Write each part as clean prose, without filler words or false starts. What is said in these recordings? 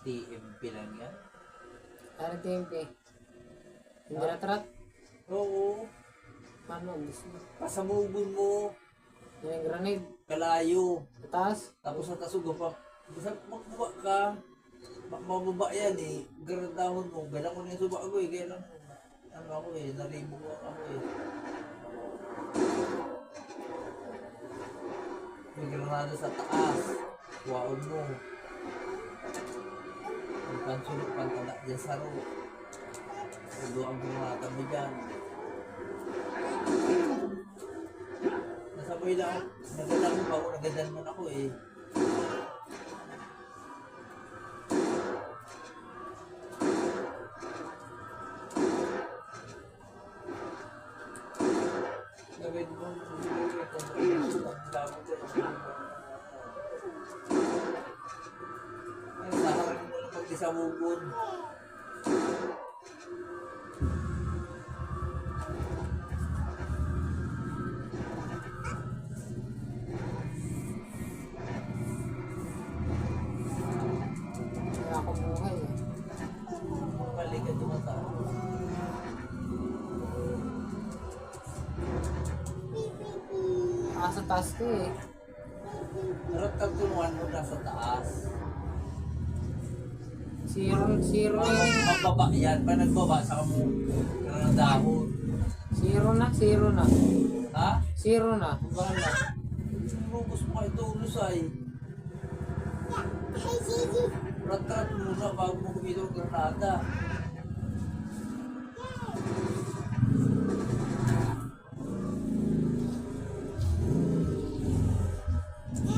TMP lang yan. Ano TMP? Hindi ratrat? Oo. Paano? Gusto mo? Pasamugon mo. Yan yung grenade. Kalayo. Sa taas? Tapos sa tasugo pa. Basta magbuba ka. Mababa yan eh. Granadahon mo. Gala ko na yung suba ko eh. Kaya lang, ano ako eh. Naribo ako eh. May granada sa taas. Kuwaon mo. Ang pansulok pantala dyan sa ro. Ulo ang granada mo dyan. Nasabay lang. Nagadan mo ba ako? Nagadan man ako eh. Gawin mo. Ay, saharin mo lang pag-isamugon. Kaya ako buhay eh. Balik ka tumatao. Sa taas ko eh. Harap kagtulungan mo na sa taas. Zero yan. Mababa yan. Pa nagbaba sa mo. Granadahon. Zero na. Ha? Zero na. Bakit na? Lubos mo kayo tulus ay. Rat-rat muna bago mo kumito ng granada.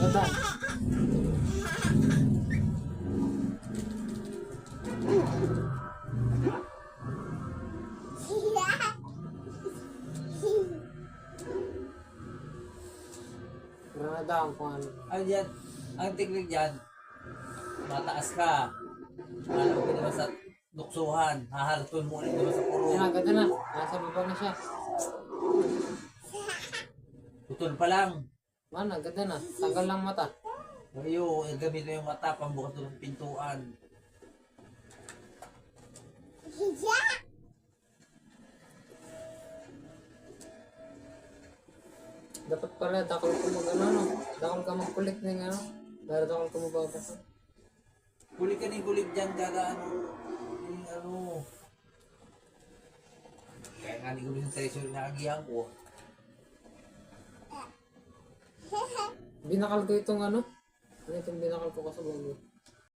Ganda. Granada ang kung ano. Ay yan. Ang teknik dyan. Mataas ka. Alam ko naman sa duksuhan. Hahalton mo ulit naman sa puro. Yan, ganda na. Nasa baba na siya. Putol pa lang. Man, ganda na. Tanggal lang mata. Ayo, gamit mo yung mata pambukas ng pintuan. Dapat pala, dakol ko mag ano, no? Dakol ka magkulik ng ano. Para dakol ko mababasa. Kulik ka ni kulik dyan kada ano. Yung ano. Kaya nga ni ko yung treasure na agihan ko. Binakal ko itong ano. Ano itong binakal ko sa bago?